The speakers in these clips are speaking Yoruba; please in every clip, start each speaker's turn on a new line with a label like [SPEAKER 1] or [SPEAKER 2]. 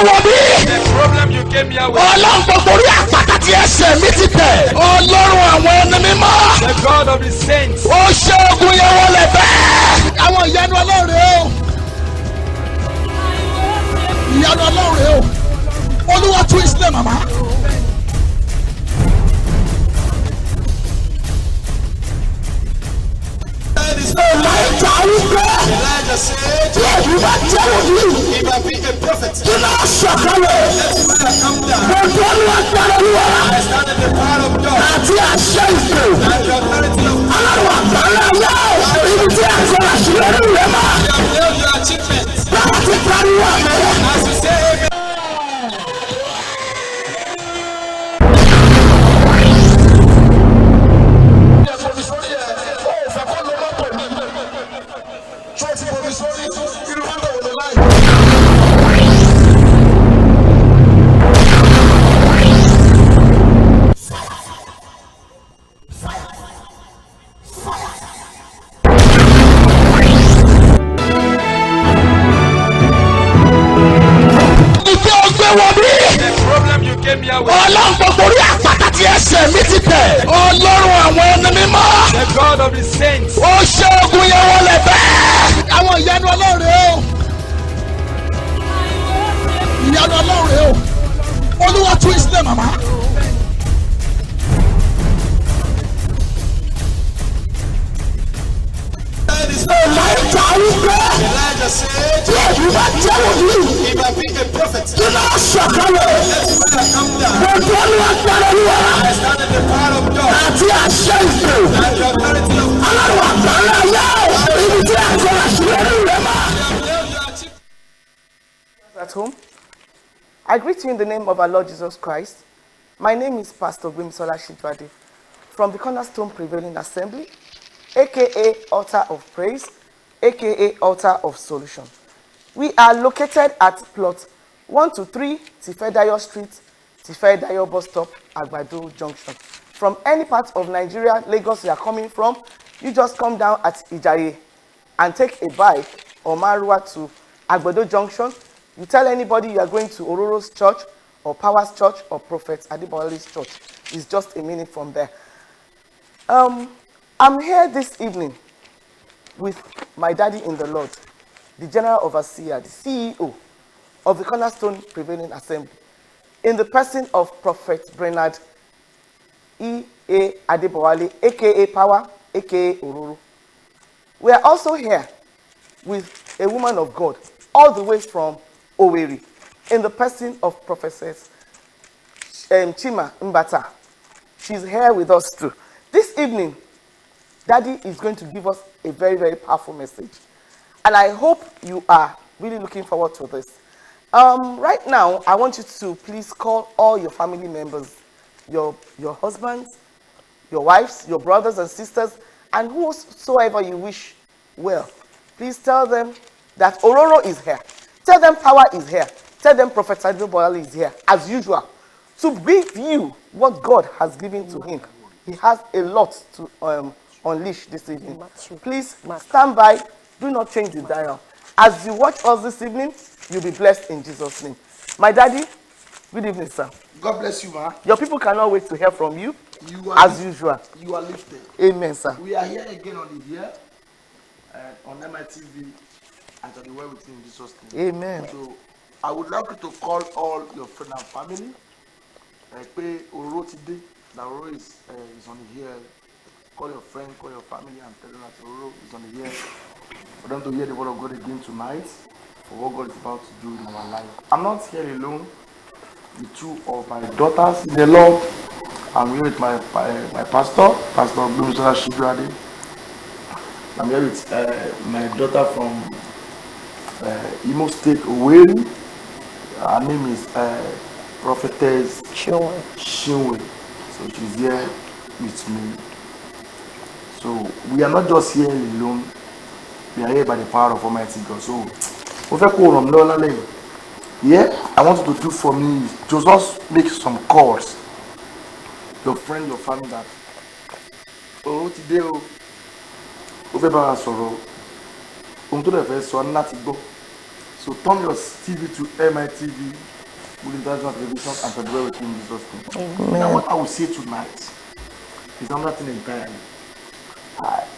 [SPEAKER 1] wọ̀ mí.
[SPEAKER 2] The problem you came here with.
[SPEAKER 1] Ọlọ́run gbogbo orí àpáta tí ẹsẹ̀ mi ti tẹ̀. Ọlọ́run àwọn ẹni mímọ́.
[SPEAKER 2] The God of the saints.
[SPEAKER 1] Ó ṣe ogun yẹn wọlé bẹ́ẹ̀. Àwọn ìyanu Ọlọ́run rèé o. Ìyanu Ọlọ́run rèé o. Olúwa tún ìsílẹ̀ màmá.
[SPEAKER 2] Elijah said,
[SPEAKER 1] If
[SPEAKER 2] I be a prophet,
[SPEAKER 1] do not sọ̀kalẹ̀.
[SPEAKER 2] let fire come down.
[SPEAKER 1] Gbogbo Olúwa gbára Olúwa.
[SPEAKER 2] I stand in the power of God
[SPEAKER 1] Àti àṣẹ ìfẹ́.
[SPEAKER 2] and the authority of God.
[SPEAKER 1] Ọlọ́run àgbáńlá yá. Ibi tí a sọ àṣeyọrí rẹ̀ máa.
[SPEAKER 2] You have nailed your achievements.
[SPEAKER 1] Báwo ti pariwo àmì?
[SPEAKER 2] As you say amen. The problem you came here with.
[SPEAKER 1] Ọlọ́run gbogbo orí àpáta tí ẹsẹ̀ mi ti tẹ̀. Ọlọ́run àwọn ẹni mímọ́.
[SPEAKER 2] The God of the saints.
[SPEAKER 1] Ó ṣe ogun yẹn wọlé bẹ́ẹ̀. Àwọn ìyanu Ọlọ́run rèé o. Ìyanu Ọlọ́run rèé o. Olúwa tún ìsílẹ̀ màmá.
[SPEAKER 2] Elijah said,
[SPEAKER 1] If
[SPEAKER 2] I be a prophet,
[SPEAKER 1] do not sọ̀kalẹ̀.
[SPEAKER 2] let fire come down.
[SPEAKER 1] Gbogbo Olúwa gbára Olúwa.
[SPEAKER 2] I stand in the power of God
[SPEAKER 1] Àti àṣẹ ìfẹ́.
[SPEAKER 2] and the authority of God.
[SPEAKER 1] Ọlọ́run àgbáńlá yá. Ibi tí a sọ àṣeyọrí rẹ̀ máa.
[SPEAKER 2] You have nailed your achievements.
[SPEAKER 3] At home, I greet you in the name of our Lord Jesus Christ. My name is Pastor Gwemisola Shidwade from the Cornerstone Prevailing Assembly, aka Altar of Praise, aka Altar of Solution. We are located at plot 123 Tifedayo Street, Tifedayo Bus Stop, Agbado Junction. From any part of Nigeria, Lagos you are coming from, you just come down at Ijaye and take a bike or Marua to Agbado Junction. You tell anybody you are going to Ororo's church or Power's church or Prophet Adebowale's church. It's just a minute from there. I'm here this evening with my daddy in the Lord, the General Overseer, the CEO of the Cornerstone Prevailing Assembly, in the person of Prophet Bernard E.A. Adebowale, aka Power, aka Ororo. We are also here with a woman of God, all the way from Owerri, in the person of Prophetess Chima Mbata. She's here with us too. This evening, Daddy is going to give us a very, very powerful message. And I hope you are really looking forward to this. Right now, I want you to please call all your family members, your husbands, your wives, your brothers and sisters, and whosoever you wish well. Please tell them that Ororo is here. Tell them Power is here. Tell them Prophet Adebowale is here, as usual, to give you what God has given to him. He has a lot to unleash this evening. Please stand by. Do not change the dial. As you watch us this evening, you'll be blessed in Jesus' name. My daddy, good evening, sir.
[SPEAKER 1] God bless you, ma.
[SPEAKER 3] Your people cannot wait to hear from you,
[SPEAKER 1] You are
[SPEAKER 3] as usual.
[SPEAKER 1] You are lifted.
[SPEAKER 3] Amen, sir.
[SPEAKER 1] We are here again on the air, on MITV, and on the way with you in Jesus' name.
[SPEAKER 3] Amen.
[SPEAKER 1] So I would like you to call all your friends and family. Pay Ororo today. That Ororo is on the air. Call your friend, call your family, and tell them that Ororo is on the air. For them to hear the word of God again tonight, for what God is about to do in our life. I'm not here alone with two of my daughters in the Lord. I'm here with my pastor, Pastor Gwemisola Shidwade. I'm here with my daughter from Imo State, Owerri. Her name is Prophetess Shinwe. So she's here with me. So we are not just here alone. We are here by the power of Almighty God. So, yeah, I want you to do for me to just make some calls. Your friend, your family that. Oh, today, so turn your TV to MITV Good international television and Federal with in Jesus' name. Now,
[SPEAKER 3] Amen.
[SPEAKER 1] what I will say tonight is another thing entirely.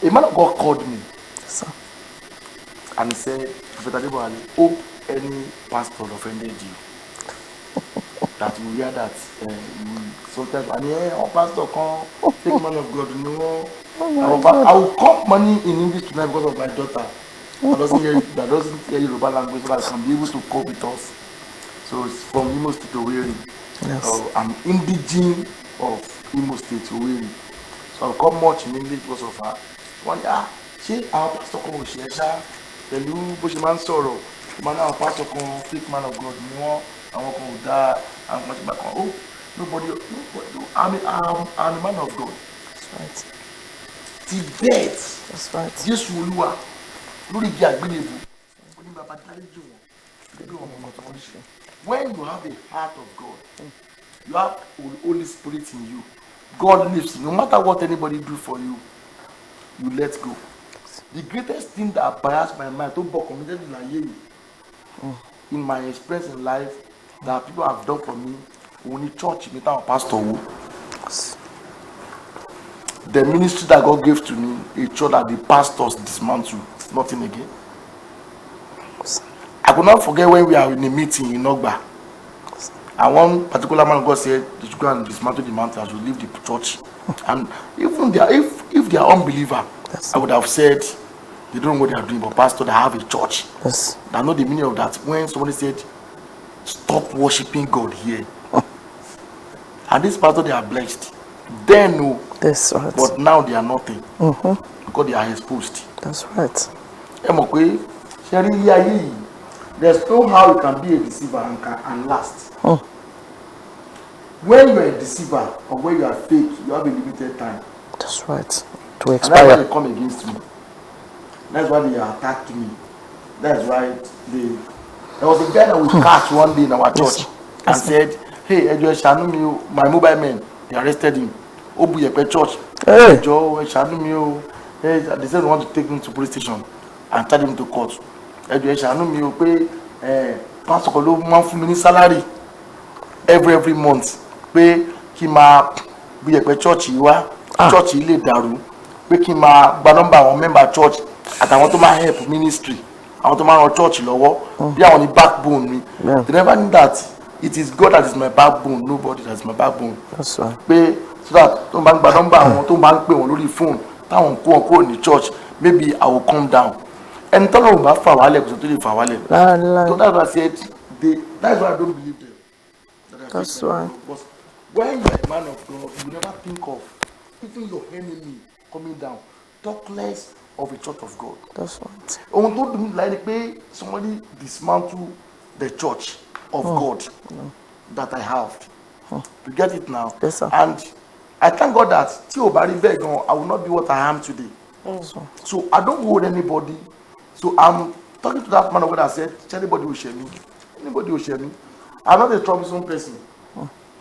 [SPEAKER 1] A man of God called me
[SPEAKER 3] So,
[SPEAKER 1] and he said, Prophet Adeboale, hope any pastor offended you. That you hear that you sometimes, and yeah, our pastor come, take man of God, you know.
[SPEAKER 3] oh my God.
[SPEAKER 1] I will cut money in English tonight because of my daughter. That doesn't hear Yoruba language, so that I can be able to cope with us. So it's from Imo State to Owerri.
[SPEAKER 3] Yes.
[SPEAKER 1] I'm indigene of Imo State to Owerri. So I'll come much in English because of her. One day, ṣé àwọn pastor kan ò ṣe ẹ ṣá pẹ̀lú bó ṣe máa ń sọ̀rọ̀ máa ní àwọn pastor kan fake man of God ni wọ́n àwọn kan ò dáa àwọn kan ṣe máa kan oh nobody I'm a man of God.
[SPEAKER 3] That's right.
[SPEAKER 1] Till death
[SPEAKER 3] That's right.
[SPEAKER 1] Jésù Olúwa lórí igi àgbélébùú ó ní bàbá dáríjì wọn bí wọn mọ̀ tó ń ṣe. When you have the heart of God, you have the Holy Spirit in you. God lives. No matter what anybody do for you, you let go. The greatest thing that biased my mind to be committed in my experience in life that people have done for me, only church, me and pastor. The ministry that God gave to me, a church that the pastors dismantled, nothing again. I could not forget when we are in a meeting in Ogba. And one particular man of God said, they should go and dismantle the mountain, I should leave the church. And even if they are unbeliever, I would have said, they don't know what they are doing, but pastor, they have a church.
[SPEAKER 3] Yes.
[SPEAKER 1] I know the meaning of that. When somebody said, stop worshiping God here. And this pastor, they are blessed. Then no,
[SPEAKER 3] That's right.
[SPEAKER 1] but now they are nothing. Because they are exposed.
[SPEAKER 3] That's right.
[SPEAKER 1] There's no how you can be a deceiver and last. When you are a deceiver or when you are fake, you have a limited time.
[SPEAKER 3] That's right. To
[SPEAKER 1] And that's why
[SPEAKER 3] expire.
[SPEAKER 1] they come against me. That's why they attacked me. That's why there was a guy that we catch one day in our church and said, hey, Ejo Shanumi, my mobile men, they arrested him. Obuyepe church.
[SPEAKER 3] Hey.
[SPEAKER 1] Ejo Shanumi, hey, they said they want to take him to police station and charge him to court. Ejo Shanumi, pay pastor Kolo man fún mi ní salary every month. Pé kí máa Buyepe church yìí wá church yìí lè dàrú pé kí máa gba number àwọn member church àtàwọn tó máa help ministry àwọn tó máa ran church lọ́wọ́ bí àwọn ní backbone mi. They never knew that it is God that is my backbone, nobody that is my backbone.
[SPEAKER 3] That's right.
[SPEAKER 1] Pé so that tó bá ń gba number àwọn tó bá ń pè wọ́n lórí phone táwọn kó wọn kúrò ní church maybe I will come down. And tọ́lọ́run bá fà wálẹ̀ kò sí tó lè fà wálẹ̀. So that's why I said that's why I don't believe them.
[SPEAKER 3] That's right.
[SPEAKER 1] But when you are a man of God, you never think of even your enemy coming down. Talk less of a church of God.
[SPEAKER 3] That's right.
[SPEAKER 1] Ohun tó dùn mí láì ni pé somebody dismantle the church of God that I have. You get it now?
[SPEAKER 3] Yes, sir.
[SPEAKER 1] And I thank God that tí o bá rí bẹ́ẹ̀ gan, I will not be what I am today. So I don't hold anybody. So I'm talking to that man of God that said, anybody will share me. Anybody will share me. I'm not a troublesome person.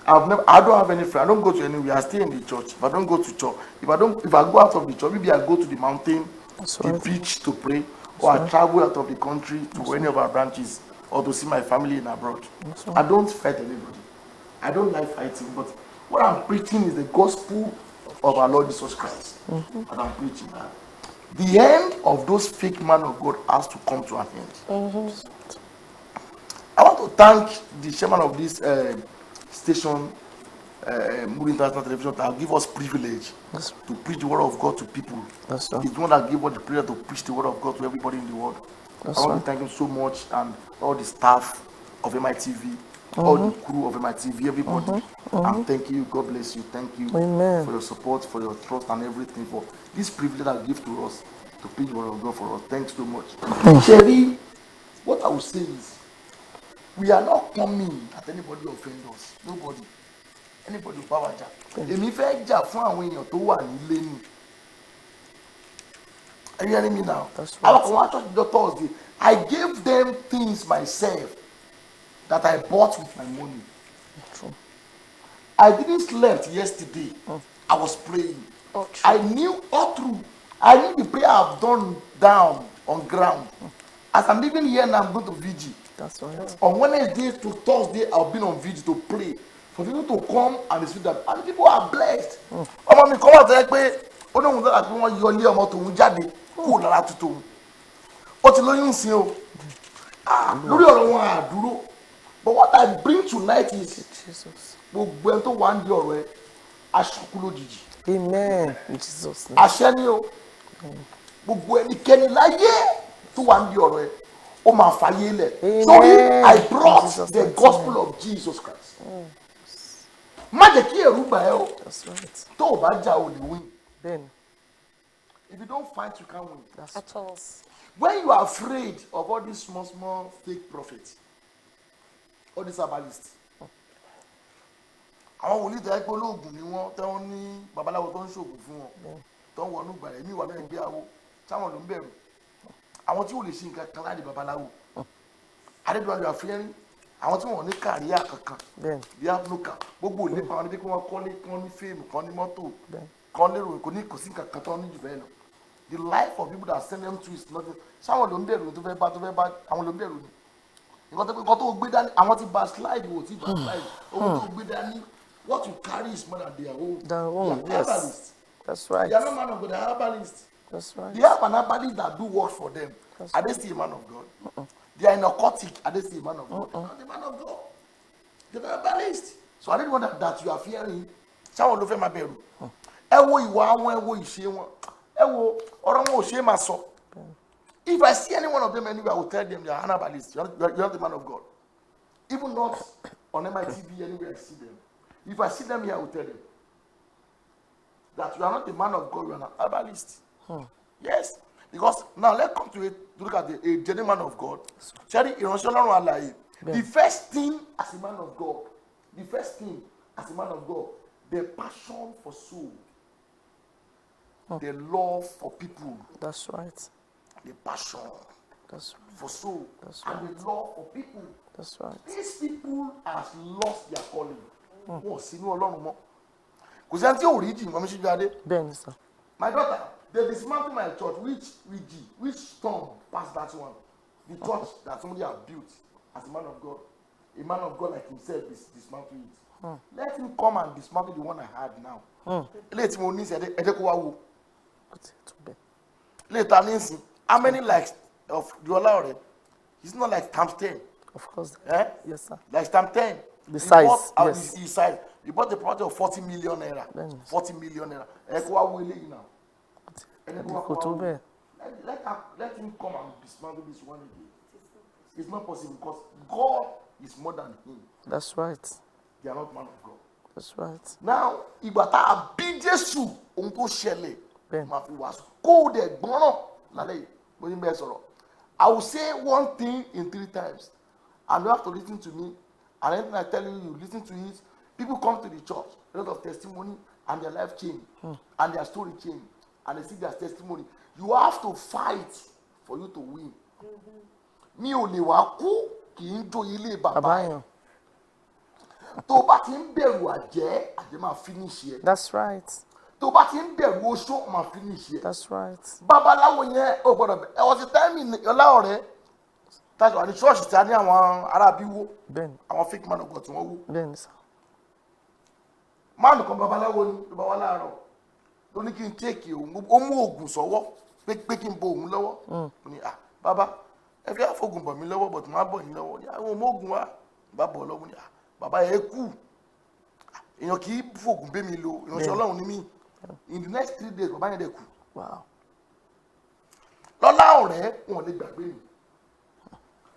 [SPEAKER 1] I don't have any friend. I don't go to anywhere. I stay in the church. If I don't go to church, if I go out of the church, maybe I go to the mountain, the beach to pray, or I travel out of the country to any of our branches, or to see my family in abroad. I don't fight anybody. I don't like fighting, but what I'm preaching is the gospel of our Lord Jesus Christ. And I'm preaching that. The end of those fake man of God has to come to an end. I want to thank the chairman of this station, Moody International Television, that give us privilege to preach the word of God to people.
[SPEAKER 3] That's right.
[SPEAKER 1] He's the one that gave us the prayer to preach the word of God to everybody in the world.
[SPEAKER 3] That's
[SPEAKER 1] I want to thank him so much and all the staff of MITV, all the crew of MITV, everybody. And thank you. God bless you. Thank you
[SPEAKER 3] Amen.
[SPEAKER 1] for your support, for your trust and everything, for this privilege that you give to us to preach the word of God for us. Thanks so much. Sherry, what I will say is, we are not coming at anybody offend us. Nobody. Anybody will power jà. Èmi fẹ́ jà fún àwọn èèyàn tó wà nílé ni. Are you hearing me now?
[SPEAKER 3] That's
[SPEAKER 1] I
[SPEAKER 3] right.
[SPEAKER 1] was at the Thursday. I gave them things myself that I bought with my money.
[SPEAKER 3] True.
[SPEAKER 1] I didn't sleep yesterday. I was praying. I knew all through. I knew the prayer I've done down on ground. As I'm leaving here now, I'm going to VG.
[SPEAKER 3] That's right.
[SPEAKER 1] On Wednesday to Thursday, I've been on VG to pray for people to come and receive that. And people are blessed. Ọmọ mi kọ́ wà tẹ́lẹ̀ pé ó ní òun dára pé wọ́n yọ ilé ọmọ tòun jáde kúrò lára tuntun. Ó ti lóyún sí o. Lórí ọ̀rọ̀ wọn àdúró. But what I bring tonight is gbogbo ẹni tó wà ń di ọ̀rọ̀ ẹ aṣọ́kú lójijì.
[SPEAKER 3] Amen. In Jesus' name.
[SPEAKER 1] Àṣẹ ni o. Gbogbo ẹnikẹ́ni láyé tó wà ń di ọ̀rọ̀ ẹ ó máa fàyè lẹ̀. Sorry, I brought the gospel of Jesus Christ. Má jẹ́ kí ẹ̀rù bà ẹ́ o.
[SPEAKER 3] That's right.
[SPEAKER 1] Tó o bá jà o lè win.
[SPEAKER 3] Then,
[SPEAKER 1] If you don't fight, you can't win.
[SPEAKER 3] that's
[SPEAKER 4] At all.
[SPEAKER 1] When you are afraid of all these small fake prophets, all these herbalists, àwọn wòlíì tẹ́ pé olóògùn ni wọ́n tẹ́ wọ́n ní babaláwo tó ń ṣoògùn fún wọn tó ń wọnú gbàrẹ̀ mí wà lẹ́yìn gbéyàwó táwọn ló ń bẹ̀rù àwọn tí ò lè ṣe nǹkan kan láti babaláwo adédọ́wájú àfihàn àwọn tí wọ́n ní kàríyà kankan
[SPEAKER 3] then,
[SPEAKER 1] bí áfúnúkà gbogbo ò nípa wọn níbi kí wọ́n kọ́lé kí wọ́n ní fíìmù kan ní mọ́tò
[SPEAKER 3] then.
[SPEAKER 1] kan lérò kò sí nǹkan kan tó ní jù bẹ́ẹ̀ lọ the life of people that send them to is nothing sáwọn ló ń bẹ̀rù tó fẹ́ bá àwọn ló ń bẹ̀rù ni nǹkan tó gbé dání àwọn ti ba slide wò tí ba slide owó tó gbé dání what you carry is more than their own.
[SPEAKER 3] Their own,
[SPEAKER 1] They are
[SPEAKER 3] yes.
[SPEAKER 1] herbalists.
[SPEAKER 3] That's right.
[SPEAKER 1] They are not man of God, they are herbalists.
[SPEAKER 3] That's right.
[SPEAKER 1] They have an herbalist that do work for them. Are they still a man of God? They are in occultic. Are they still a man of God? Not a man of God. They are herbalist. So I didn't want that you are fearing. Sáwọn ló fẹ́ máa bẹ̀rù. Ẹ wo ìwà wọn, ẹ wo ìṣe wọn. Ẹ wo ọ̀rọ̀ wọn ò ṣe é máa sọ. If I see any one of them anywhere, I will tell them they are an herbalist. You're not the man of God. Even not on MITV anywhere I see them. If I see them here, I will tell them that you are not the man of God, you are an herbalist. Yes. Because now let's come to it, to look at a genuine man of God. Ṣé ìránṣẹ́ Ọlọ́run alààyè? The first thing as a man of God, the passion for soul, the love for people,
[SPEAKER 3] That's right.
[SPEAKER 1] the passion
[SPEAKER 3] That's right.
[SPEAKER 1] for soul,
[SPEAKER 3] That's
[SPEAKER 1] and the love for people.
[SPEAKER 3] That's right.
[SPEAKER 1] These people have lost their calling. Wọ́n sínú Ọlọ́run mọ́. Kò sí ẹni tí ò rí jì mọ́mí ṣíjú adé.
[SPEAKER 3] Ben, sir.
[SPEAKER 1] My daughter, they dismantled my church. Which storm passed that one? The church that somebody has built as a man of God. A man of God like himself is dismantle it. Let him come and dismantle the one I had now. Let him only say, "Ẹ kó wá wò." Later, Nancy, how many likes of Yola already? It's not like times 10.
[SPEAKER 3] Of course.
[SPEAKER 1] Eh?
[SPEAKER 3] Yes, sir.
[SPEAKER 1] Like times 10.
[SPEAKER 3] The size, yes.
[SPEAKER 1] The size. You bought the property of 40 million naira.
[SPEAKER 3] Yes.
[SPEAKER 1] 40 million naira. Ẹ kó wá wò eléyìí now.
[SPEAKER 3] Kò tó bẹ́ẹ̀.
[SPEAKER 1] Let him come and dismantle this one again. It's not possible because God is more than him.
[SPEAKER 3] That's right.
[SPEAKER 1] They are not man of God.
[SPEAKER 3] That's right.
[SPEAKER 1] Now, ìgbà tá a bí Jésù ohun tó ṣẹlẹ̀
[SPEAKER 3] Bẹ́ẹ̀.
[SPEAKER 1] máa fi wàásù. Kó o dẹ̀ gbọ́ràn lálẹ́ yìí, mo ní bẹ́ẹ̀ sọ̀rọ̀. I will say one thing in 3 times and you have to listen to me and anything I tell you, you listen to it. People come to the church, a lot of testimony and their life change and their story change and they see their testimony. You have to fight for you to win. Mi ò lè wá kú kì í jó ilé bàbá ẹ̀.
[SPEAKER 3] Abayan.
[SPEAKER 1] Tó bá ti ń bẹ̀rù àjẹ́ máa finish ẹ̀.
[SPEAKER 3] That's right.
[SPEAKER 1] Tó bá ti ń bẹ̀rù oṣó máa finish ẹ̀.
[SPEAKER 3] That's right.
[SPEAKER 1] Babaláwo yẹn ò gbọ́dọ̀ bẹ̀. Ẹ wọ́n ti tẹ́mì ọlá ọ̀rẹ́ tájọ àní ṣọ́ọ̀ṣì tí a ní àwọn arábí wó
[SPEAKER 3] Ben.
[SPEAKER 1] àwọn fake man of God tí wọ́n wó.
[SPEAKER 3] Ben, sir.
[SPEAKER 1] Máàlù kan babaláwo ni ló bá wá láàárọ̀ ló ní kí n téèkì òun ó mú oògùn sọ́wọ́ pé kí n bo òun lọ́wọ́. Ó ní bàbá ẹ fi àfọ̀gùn bọ̀ mí lọ́wọ́ bọ̀tún má bọ̀ yín lọ́wọ́ ní àwọn ọmọ oògùn wa bá bọ̀ lọ́wọ́ ní bàbá ẹ kú èèyàn kì í fògùn bẹ́ mi lo ìránṣẹ́ Ọlọ́run ní mí in the next 3 days bàbá yẹn dẹ̀ kú.
[SPEAKER 3] Wow.
[SPEAKER 1] Lọ́lá ọ̀rẹ́ wọn ò lè gbàgbé mi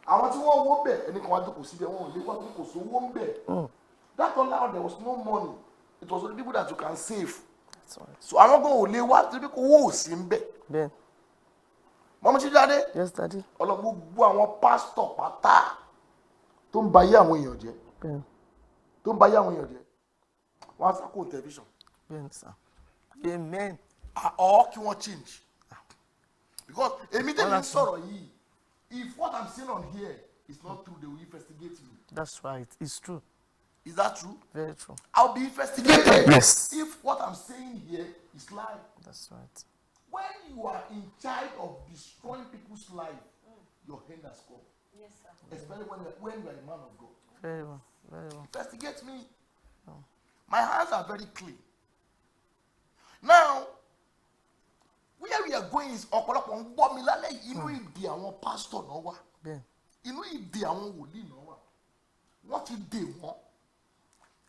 [SPEAKER 1] àwọn tí wọ́n wó bẹ̀ ẹni kan wá jókòó síbẹ̀ wọn ò lè wá jókòó sówó ń bẹ̀ that Lọ́lá there was no money it was only people that you can save.
[SPEAKER 3] That's right.
[SPEAKER 1] So àwọn kan ò lè wá torí kò wó ò sí ń bẹ̀.
[SPEAKER 3] Ben.
[SPEAKER 1] Mọ́mí ṣíjú adé
[SPEAKER 3] Yes, Daddy.
[SPEAKER 1] ọlọ́run gbogbo àwọn pásítọ̀ pátá tó ń ba ayé àwọn èèyàn jẹ́
[SPEAKER 3] Ben.
[SPEAKER 1] tó ń ba ayé àwọn èèyàn jẹ́ wọ́n á sákò tẹlifíṣàn
[SPEAKER 3] Ben, sir. Amen.
[SPEAKER 1] ọ̀ kí wọ́n change because èmi tẹ́lẹ̀ ń sọ̀rọ̀ yìí if what I'm saying on here is not true they will investigate me.
[SPEAKER 3] That's right. It's true.
[SPEAKER 1] Is that true?
[SPEAKER 3] Very true.
[SPEAKER 1] I'll be investigated.
[SPEAKER 3] Yes.
[SPEAKER 1] If what I'm saying here is lie.
[SPEAKER 3] That's right.
[SPEAKER 1] When you are in charge of destroying people's life, your hand has come.
[SPEAKER 4] Yes, sir.
[SPEAKER 1] Especially when you are a man of God.
[SPEAKER 3] Very well. Very well.
[SPEAKER 1] Investigate me. My hands are very clean. Now, where we are going is ọ̀pọ̀lọpọ̀ ń gbọ́ mi lálẹ́ inú ìdí àwọn pastor náà wà. Inú ìdí àwọn wòlíì náà wà. Wọ́n ti dè wọ́n.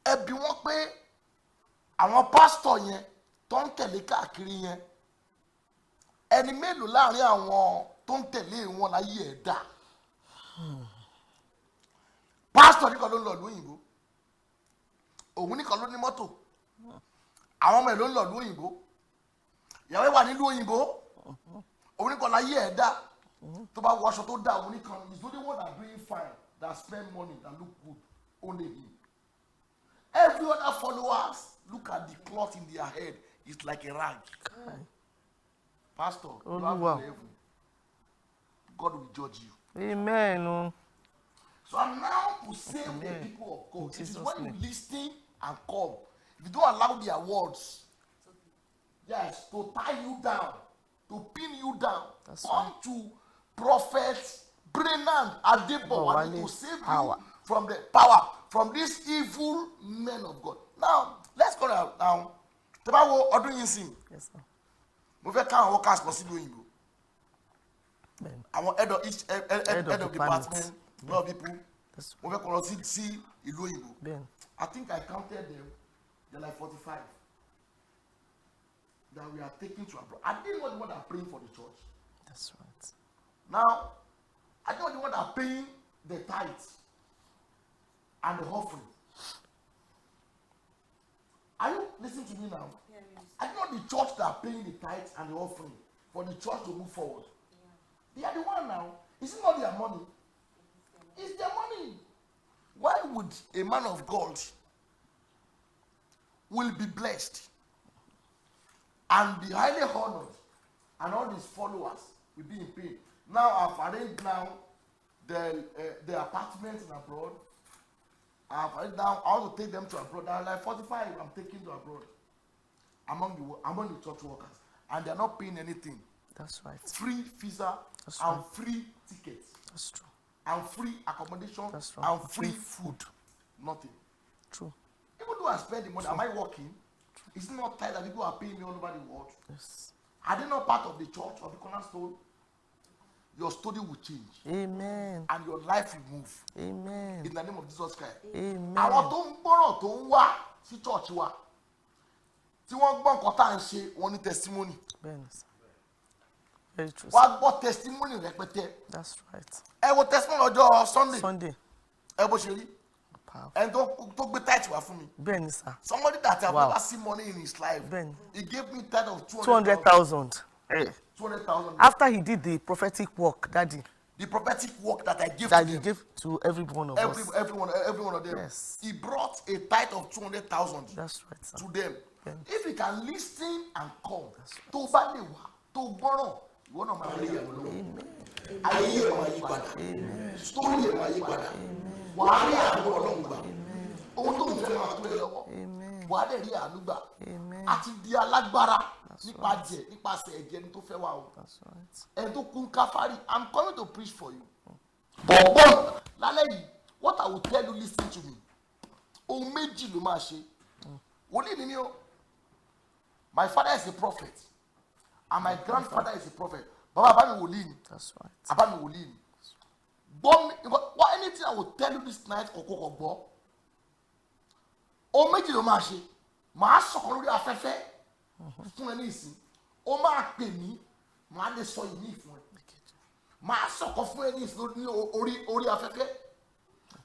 [SPEAKER 1] Ẹbí wọn pé àwọn pastor yẹn tó ń tẹ̀lé káàkiri yẹn ẹni mélòó láàrin àwọn tó ń tẹ̀lé wọn láyé ẹ̀ dá. Pastor nìkan ló ń lọ lóyìnbó. Òun nìkan ló ní mọ́tò. Àwọn ọmọ ẹ̀ ló ń lọ lóyìnbó. Ìyàwó wà nílùú òyìnbó. Òun nìkan láyé ẹ̀ dá. Tó bá wọ aṣọ tó dá òun nìkan. He's the only one that doing fine, that spend money, that look good. Only him. Every other followers look at the cloth in their head. It's like a rag. Pastor, you have to heaven. God will judge you.
[SPEAKER 3] Amen.
[SPEAKER 1] So I'm now to save the people of God. It is when you listen and come. If you don't allow their words, yes, to tie you down, to pin you down, come to Prophet Brennan Adebowale to save you from the power, from these evil men of God. Now, let's go now. Tebawo ọdún yìí sìn.
[SPEAKER 3] Yes, sir.
[SPEAKER 1] Mo fẹ́ káwọn workers lọ sí òyìnbó. Àwọn head of department, a lot of people. Mo fẹ́ kọ́ lọ sí ìlú òyìnbó. I think I counted them. They're like 45 that we are taking to abroad. I didn't know the one that are praying for the church.
[SPEAKER 3] That's right.
[SPEAKER 1] Now, I didn't know the one that are paying the tithes and the offering. Are you listening to me now?
[SPEAKER 4] Yeah, yes.
[SPEAKER 1] I didn't know the church that are paying the tithes and the offering for the church to move forward. They are the one now. It's not their money. It's their money. Why would a man of God will be blessed and be highly honored and all his followers will be in pain? Now I've arranged now the apartments in abroad. I've arranged now I want to take them to abroad. There are like 45 I'm taking to abroad among the church workers, and they're not paying anything.
[SPEAKER 3] That's right.
[SPEAKER 1] Free visa and free tickets.
[SPEAKER 3] That's true.
[SPEAKER 1] And free accommodation.
[SPEAKER 3] That's true.
[SPEAKER 1] And free food. Nothing.
[SPEAKER 3] True.
[SPEAKER 1] Even though I spend the money, am I working? It's not tight that people are paying me all over the world.
[SPEAKER 3] Yes.
[SPEAKER 1] Are they not part of the church of the Cornerstone? Your story will change.
[SPEAKER 3] Amen.
[SPEAKER 1] And your life will move.
[SPEAKER 3] Amen.
[SPEAKER 1] In the name of Jesus Christ.
[SPEAKER 3] Amen.
[SPEAKER 1] Àwọn tó ń gbọ́rọ̀ tó ń wá sí church wa tí wọ́n gbọ́ nǹkan tá à ń ṣe wọ́n ní testimony.
[SPEAKER 3] Very true.
[SPEAKER 1] Wọ́n á gbọ́ testimony rẹpẹtẹ.
[SPEAKER 3] That's right.
[SPEAKER 1] Ẹ wo testimony ọjọ́
[SPEAKER 3] Sunday.
[SPEAKER 1] Ẹ bó ṣe rí. And tó gbé tithe wá fún mi.
[SPEAKER 3] Bẹ́ẹ̀ni sir.
[SPEAKER 1] Somebody that have never seen money in his life.
[SPEAKER 3] Bẹ́ẹ̀ni.
[SPEAKER 1] He gave me tithe of
[SPEAKER 3] 200,000.
[SPEAKER 1] 200,000.
[SPEAKER 3] After he did the prophetic work, Daddy.
[SPEAKER 1] The prophetic work that I gave
[SPEAKER 3] that
[SPEAKER 1] to
[SPEAKER 3] he
[SPEAKER 1] them.
[SPEAKER 3] gave to every one of us.
[SPEAKER 1] Every one of them.
[SPEAKER 3] Yes.
[SPEAKER 1] He brought a tithe of 200,000
[SPEAKER 3] That's right, sir.
[SPEAKER 1] to them.
[SPEAKER 3] Yeah.
[SPEAKER 1] If he can listen and come, tó bá lè wá, tó gbọ́ràn, ìwọ náà máa rí ìyàwó lọ́wọ́. Ayé ẹ̀ máa yí padà. Story ẹ̀ máa yí padà. Wàá rí àánú Ọlọ́run gbà. Ohun tó ń fẹ́ máa tó ẹ lọ́wọ́. Wàá dẹ̀ rí àánú gbà. Àti di alágbára nípasẹ̀ ẹ̀jẹ̀ ni tó fẹ́ wà o. Ẹni tó kún káfárì, I'm coming to preach for you. Bọ̀bọ̀n lálẹ́ yìí, what I will tell you, listen to me. Ohun méjì ló máa ṣe. Wòlíì ni mí o. My father is a prophet and my grandfather is a prophet. Baba mi wòlíì ni.
[SPEAKER 3] That's right.
[SPEAKER 1] Baba mi wòlíì ni. Gbọ́ mi, what anything I will tell you this night kọ̀kọ́ gbọ́. Ohun méjì ló máa ṣe. Màá sọ̀kọ̀ lórí afẹ́fẹ́ fún ẹ ní ìsìn. Ó máa pè mí, màá lè sọ ìmí fún ẹ. Màá sọ̀kọ̀ fún ẹ ní ìsìn ní orí afẹ́fẹ́.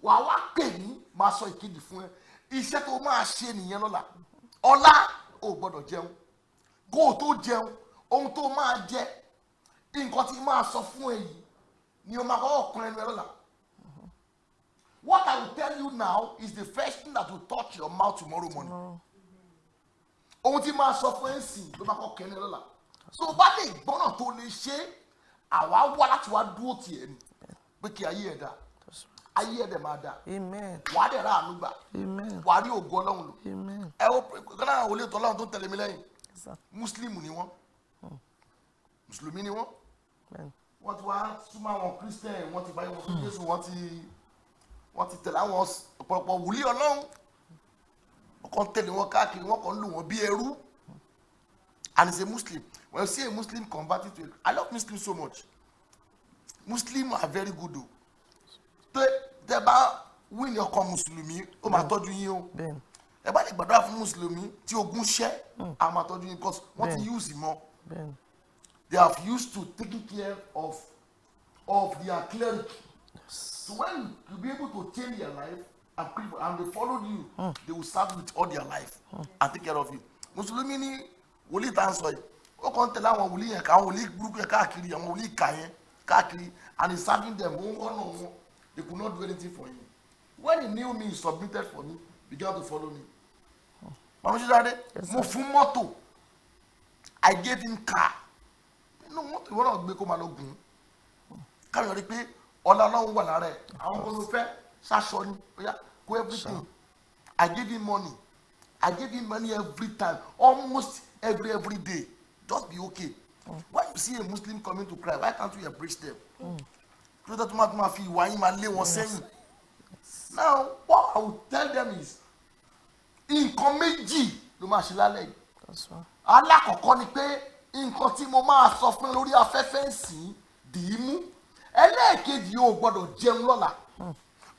[SPEAKER 1] Wàá wá pè mí, màá sọ ìkejì fún ẹ. Iṣẹ́ tó máa ṣe nìyẹn lọ́la. Ọ̀la ò gbọ́dọ̀ jẹun. Kó o tó jẹun, ohun tó máa jẹ, nǹkan tí máa sọ fún ẹ yìí ni o máa kọ́kọ́ kan ẹnu ẹ lọ́la. What I will tell you now is the first thing that will touch your mouth tomorrow morning. Ohun tí máa sọ fún ẹ sìn ló máa kọ́kọ́ kan ẹnu ẹ lọ́la. So o bá lè gbọ́nà tó lè ṣe, àwa wá láti wá dúró tiẹ̀ ni pé kí ayé ẹ̀ dá. Ayé ẹ̀ dẹ̀ máa dá.
[SPEAKER 3] Amen.
[SPEAKER 1] Wàá dẹ̀ ra àánú gbà.
[SPEAKER 3] Amen.
[SPEAKER 1] Wàá rí ògo Ọlọ́run lò.
[SPEAKER 3] Amen.
[SPEAKER 1] Ẹ wo kọ́nà àwọn olè tọ́lọ́run tó tẹ̀lé mi lẹ́yìn.
[SPEAKER 3] Yes, sir.
[SPEAKER 1] Muslim ni wọ́n. Mùsùlùmí ni wọ́n.
[SPEAKER 3] Amen.
[SPEAKER 1] wọ́n ti wá súnmọ́ àwọn Christian wọ́n ti báyìí wọn fún Jésù wọ́n ti tẹ̀lé àwọn ọ̀pọ̀lọpọ̀ wòlíì Ọlọ́run wọ́n kàn tẹ̀lé wọn káàkiri wọ́n kàn lù wọ́n bí ẹrú. And he's a Muslim. When you see a Muslim converted to it, I love Muslims so much. Muslims are very good though. Tẹ́ bá win your come Mùsùlùmí ó máa tọ́jú yín o. Ẹ bá lè gbàdúrà fún Mùsùlùmí tí ogun ṣẹ́ á máa tọ́jú yín because wọ́n ti use mọ́. They have used to taking care of their cleric. So when you be able to change their life and they followed you, they will serve with all their life and take care of you. Mùsùlùmí ni wòlíì tá ń sọ yìí ó kàn tẹ̀lé àwọn wòlíì yẹn ká àwọn wòlíì burúkú yẹn káàkiri àwọn wòlíì kà yẹn káàkiri and he serving them one. They could not do anything for him. When he knew me, he submitted for me, began to follow me. Mama Jide, mo fún mọ́tò. I gave him car. No mọ́tò ìwọ́n náà gbé kó máa lọ gùn. Káyọ̀ rí pé ọ̀la Ọlọ́run wà lára ẹ̀. Àwọn kan ló fẹ́ ṣaṣọ ni. Oya go everything. I gave him money. I gave him money every time, almost every day. Just be okay. When you see a Muslim coming to cry, why can't you embrace them? Now, what I would tell them is, nǹkan méjì ló máa ṣe lálẹ́ yìí. Alákọ̀ọ́kọ́ ni pé nǹkan tí mo máa sọ fún lórí afẹ́fẹ́ ìsìn dì í mú. Ẹlẹ́ẹ̀kejì yóò gbọ́dọ̀ jẹun lọ́la.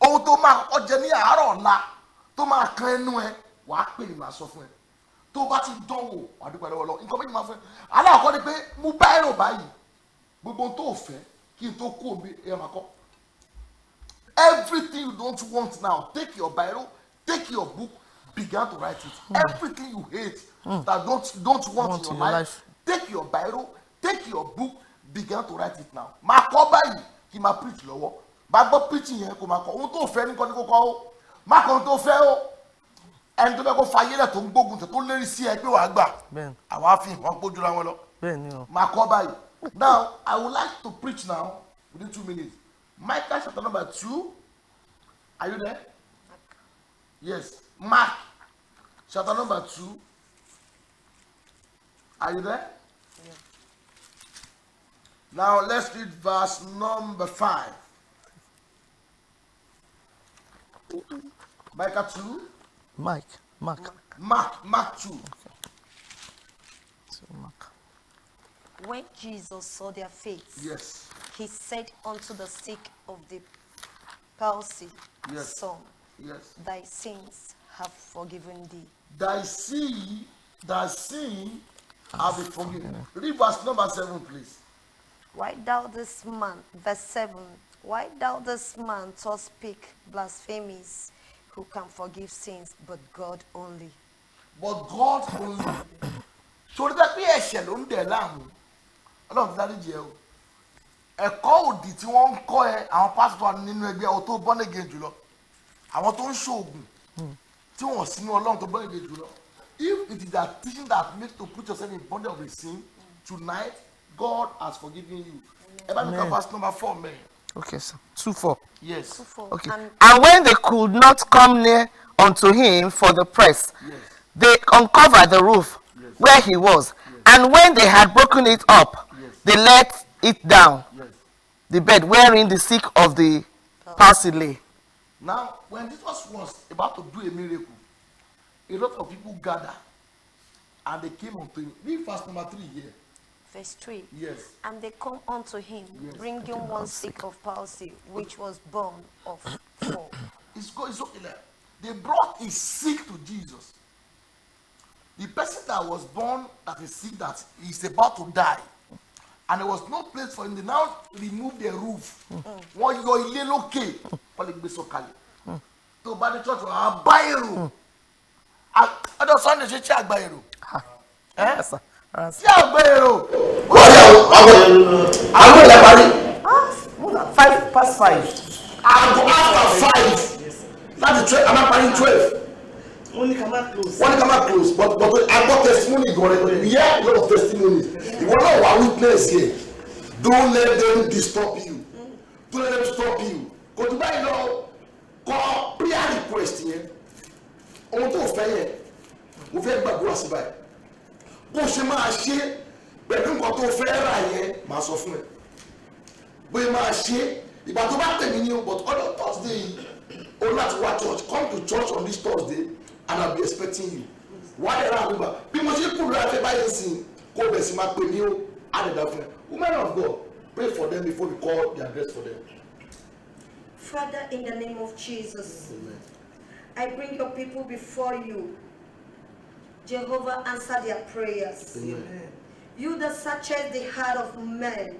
[SPEAKER 1] Ohun tó máa kọ́kọ́ jẹ ní àárọ̀ ọ̀la tó máa kan ẹnu ẹ wàá pè ní màá sọ fún ẹ. Tó bá ti dánwò wàá dúpẹ́ lọ́wọ́ lọ. Nǹkan méjì máa fẹ́. Alákọ̀ọ́kọ́ ni pé mú báírò báyìí gbogbo tó fẹ́ kí n tó kú omi ẹ máa kọ́. Everything you don't want now, take your Bible, take your book, begin to write it. Everything you hate that don't want in your life, take your Bible, take your book, begin to write it now. Máa kọ báyìí kí máa preach lọ́wọ́. Bá gbọ́ preaching yẹn kó máa kọ. Ohun tó fẹ́ ní kọ́ ní kó kọ́ ó. Má kọ́ ohun tó fẹ́ ó. Ẹni tó fẹ́ kó fayé lẹ̀ tó ń gbógun tó lérí sí ẹ pé wàá gbà. Àwọn àfihàn wọn gbójú ra wọn lọ. Máa kọ báyìí. Now, I would like to preach now within 2 minutes. Micah chapter number 2. Are you there? Yes. Mark chapter number 2. Are you there? Yeah. Now let's read verse number 5. Micah 2.
[SPEAKER 3] Mark
[SPEAKER 1] 2.
[SPEAKER 3] Okay. So Mark.
[SPEAKER 4] When Jesus saw their faith,
[SPEAKER 1] yes,
[SPEAKER 4] he said unto the sick of the palsy,
[SPEAKER 1] yes,
[SPEAKER 4] Son,
[SPEAKER 1] yes,
[SPEAKER 4] thy sins have forgiven thee.
[SPEAKER 1] Thy sin have been forgiven. Read verse number 7, please.
[SPEAKER 4] Why thou this man, verse 7, why thou this man so speak blasphemies, who can forgive sins, but God only?
[SPEAKER 1] But God only. So that be a shalom de lamb. Ọlọ́run dárí jẹ́ o. Ẹ̀kọ́ òdì tí wọ́n ń kọ́ ẹ àwọn pásítọ̀ nínú ẹgbẹ́ ọ tó born again jùlọ. Àwọn tó ń ṣoògùn tí wọ́n sínú Ọlọ́run tó born again jùlọ. If it is that teaching that makes to put yourself in bondage of a sin, tonight God has forgiven you. Ẹ bá mi ka verse number 4 man.
[SPEAKER 3] Okay, sir. 2:4.
[SPEAKER 1] Yes.
[SPEAKER 4] 2:4.
[SPEAKER 3] Okay. And when they could not come near unto him for the press,
[SPEAKER 1] Yes.
[SPEAKER 3] they uncovered the roof where he was. And when they had broken it up, they let it down, the bed wherein the sick of the palsy lay.
[SPEAKER 1] Now, when Jesus was about to do a miracle, a lot of people gathered and they came unto him. Read verse number 3 here.
[SPEAKER 4] Verse 3.
[SPEAKER 1] Yes.
[SPEAKER 4] And they come unto him, bringing one sick of palsy, which was born of 4.
[SPEAKER 1] It's okay there. They brought a sick to Jesus. The person that was born that is sick, that is about to die, and there was no place for him. They now removed the roof. One your ilé lókè, wọ́n lè gbé sọ̀kalẹ̀. Tó bá dé church wọ́n á bá èrò. Ọjọ́ Sunday ṣe ṣé àgbà èrò.
[SPEAKER 3] Yes, sir.
[SPEAKER 1] Ṣé àgbà èrò?
[SPEAKER 3] Àwọn ilẹ̀ parí. 5 past 5.
[SPEAKER 1] Àgọ́ after 5. Láti 12, I'm not parí 12.
[SPEAKER 3] Only come out close.
[SPEAKER 1] But I got testimony going. We hear a lot of testimonies. You want to know witness here. Don't let them disturb you. Don't let them stop you. Go to buy now. Call prayer request here. I want to offer here. We fẹ́ gbàdúrà sí báyìí. Bó ṣe máa ṣe pẹ̀lú nǹkan tó fẹ́ rà yẹn máa sọ fún ẹ. bóyá máa ṣe ìgbà tó bá tẹ̀mí ní o but ọjọ́ Thursday yìí o láti wá church come to church on this Thursday and I'll be expecting you wà á dẹ̀ra àdúgbà bí mo ṣe kúrò láti báyìí sí kó bẹ̀ sí máa pè mí o á dẹ̀ dá fún ẹ women of God pray for them before we call the address for them.
[SPEAKER 4] Father, in the name of Jesus,
[SPEAKER 1] Amen.
[SPEAKER 4] I bring your people before you. Jehovah, answer their prayers.
[SPEAKER 1] Amen.
[SPEAKER 4] You that searches the heart of men,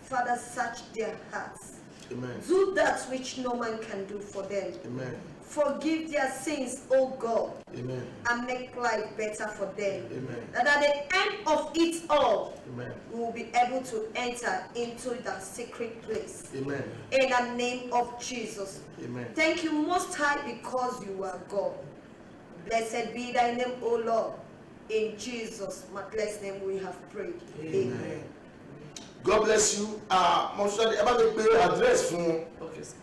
[SPEAKER 4] Father, search their hearts.
[SPEAKER 1] Amen.
[SPEAKER 4] Do that which no man can do for them.
[SPEAKER 1] Amen.
[SPEAKER 4] Forgive their sins, O God,
[SPEAKER 1] Amen.
[SPEAKER 4] and make life better for them.
[SPEAKER 1] Amen.
[SPEAKER 4] That at the end of it all,
[SPEAKER 1] Amen.
[SPEAKER 4] we will be able to enter into that secret place.
[SPEAKER 1] Amen.
[SPEAKER 4] In the name of Jesus.
[SPEAKER 1] Amen.
[SPEAKER 4] Thank you, Most High, because you are God. Blessed be thy name, O Lord. In Jesus' matchless name we have prayed. Amen.
[SPEAKER 1] God bless you. Monsieur, about the pay address phone,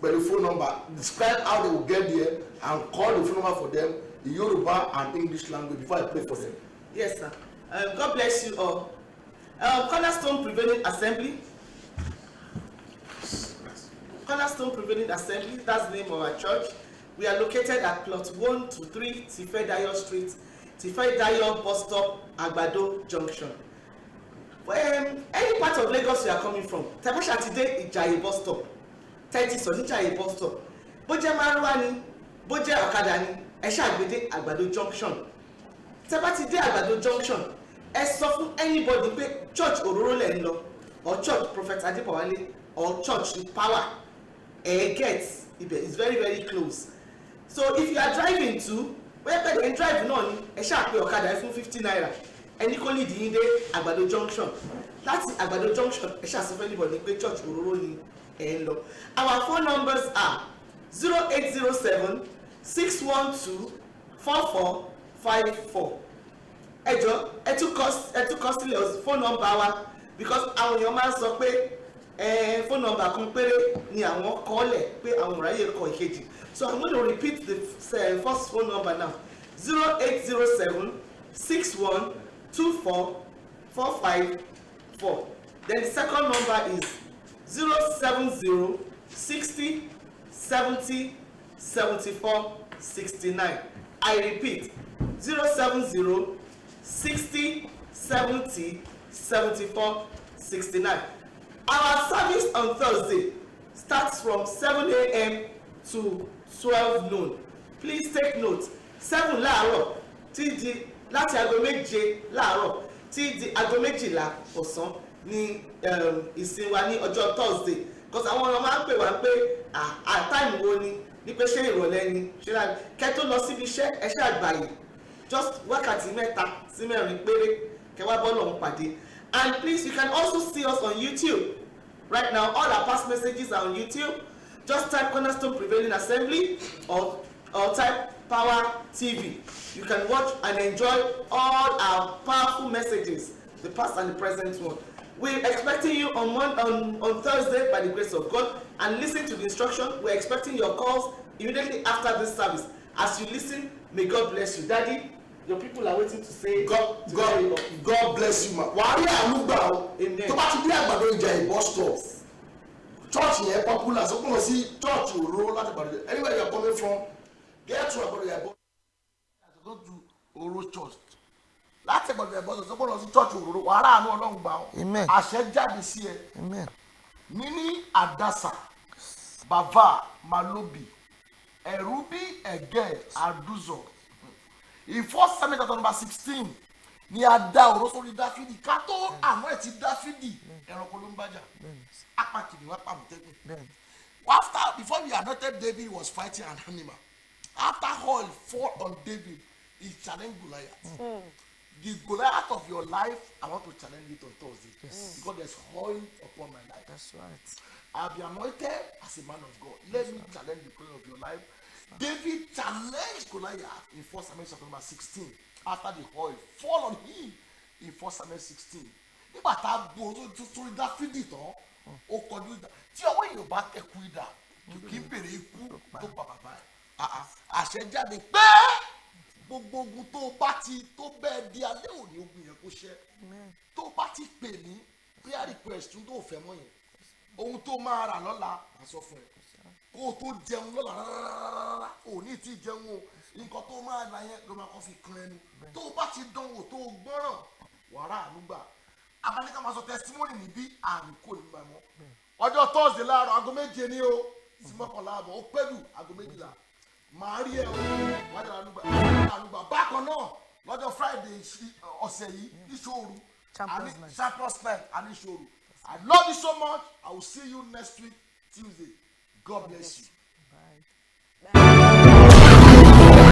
[SPEAKER 1] but the phone number. Describe how they will get there and call the phone number for them in Yoruba and English language before I pray for them.
[SPEAKER 3] Yes, sir. God bless you all. Cornerstone Prevailing Assembly. Cornerstone Prevailing Assembly, that's the name of our church. We are located at plot 123 Tifedayo Street, Tifedayo bus stop, Agbado Junction. Any part of Lagos you are coming from, Tabasha today Ijayi bus stop, 30 so Ijayi bus stop. Bójẹ́ Márúwá ni, bójẹ́ ọ̀kadà ni, ẹ ṣáà gbé dé Agbado Junction. Tẹ́ bá ti dé Agbado Junction, ẹ sọ fún anybody pé church Òróró lẹ̀ ń lọ, or church Prophet Adépọ̀wálé, or church Power. Get ibẹ̀ is very very close. So if you are driving to, where you can drive náà ni, ẹ ṣáà pé ọ̀kadà ẹ fún 50 naira. Ẹni kò lead yín dé Àgbàdo Junction. Láti Àgbàdo Junction, ẹ ṣáà sọ fún anybody pé church Òróró ni ẹ ń lọ. Our phone numbers are 0807 612 4454. Ẹ jọ̀ọ́, ẹ tún kọ sílẹ̀ phone number wa because àwọn èèyàn máa ń sọ pé phone number kan péré ni àwọn kọ́lẹ̀ pé àwọn ráyè kọ ìkejì. So I'm going to repeat the first phone number now. 0807 61 24 454. Then the second number is 070 60 70 74 69. I repeat 070 60 70 74 69. Our service on Thursday starts from 7 a.m. to 12 noon. Please take note. 7 láàárọ̀ tí di láti aago méje láàárọ̀ tí di aago méjìlá ọ̀sán ní ìsìn wa ní ọjọ́ Thursday. Because àwọn ọmọ máa ń pè wá pé time wo ni pé ṣé ìrọ̀lẹ́ ni ṣé láì kẹ́ tó lọ síbi iṣẹ́ ẹ ṣe àgbáyé just wákàtí mẹ́ta sí mẹ́rin péré kẹ́ wá bọ́ọ̀lù ọ̀hún pàdé. And please, you can also see us on YouTube. Right now, all our past messages are on YouTube. Just type Cornerstone Prevailing Assembly or type Power TV. You can watch and enjoy all our powerful messages, the past and the present one. We're expecting you on Thursday by the grace of God, and listen to the instruction. We're expecting your calls immediately after this service. As you listen, may God bless you. Daddy, your people are waiting to say
[SPEAKER 1] God bless you ma. Wàá rí àánú gbà o. Tó bá ti dé Àgbàdo Ìjàyè bus stop. Church yẹn popular so kò lọ sí church Òróró láti Àgbàdo. Anywhere you are coming from, get to Àgbàdo Ìjàyè bus stop. Go to Òróró church. Láti Àgbàdo Ìjàyè bus stop so kò lọ sí church Òróró. Wàá rí àánú Ọlọ́run gbà o.
[SPEAKER 3] Amen.
[SPEAKER 1] Àṣẹ jáde sí ẹ.
[SPEAKER 3] Amen.
[SPEAKER 1] Níní Àdásà, Bàbá Malobi, Ẹ̀rúbí Ẹ̀gẹ́ Àdúzọ̀. In 1 Samuel chapter number 16 ni a dá ọ̀rọ̀ sórí Dáfídì ká tó àwọn ẹ̀ ti Dáfídì ẹranko ló ń bájà apàkìní wá pàmùtẹ́gùn. Before we anointed David was fighting an animal. After oil fall on David, he challenged Goliath. The Goliath of your life, I want to challenge it on Thursday. Because there's oil upon my life.
[SPEAKER 3] That's right.
[SPEAKER 1] I'll be anointed as a man of God. Let me challenge the prayer of your life. David challenged Goliath in 1 Samuel chapter number 16 after the oil fall on him in 1 Samuel 16. Nígbà tá a gbó sórí Dáfídì tán, ó kọjú ìdá. Tí ọwọ́ èèyàn bá kẹ́kù ìdá, kì í bèrè ikú tó pa bàbá ẹ̀. Àṣẹ jáde pé gbogbo ogun tó bá ti tó bẹ́ẹ̀ di alẹ́ òní ogun yẹn kó ṣẹ́. Tó bá ti pè ní prayer request tó fẹ́ mọ́ yẹn, ohun tó máa rà lọ́la máa sọ fún ẹ kó o tó jẹun lọ́la rárá ò ní tí jẹun o nǹkan tó máa rà yẹn ló máa kọ́ fi kan ẹnu tó o bá ti dánwò tó o gbọ́ràn wàrà ànúgbà abáníkà máa sọ testimony níbí àrùn kò ní mọ̀ ọjọ́ Thursday láàárọ̀ aago 7 ní o sí 11 àbọ̀ ó pẹ́lú aago 12 màá rí ẹ o wájà ànúgbà bákan náà lọ́jọ́ Friday ọ̀sẹ̀ yìí ìṣòro Champions Night and ìṣòro. I love you so much. I will see you next week Tuesday. God bless you.
[SPEAKER 4] Bye.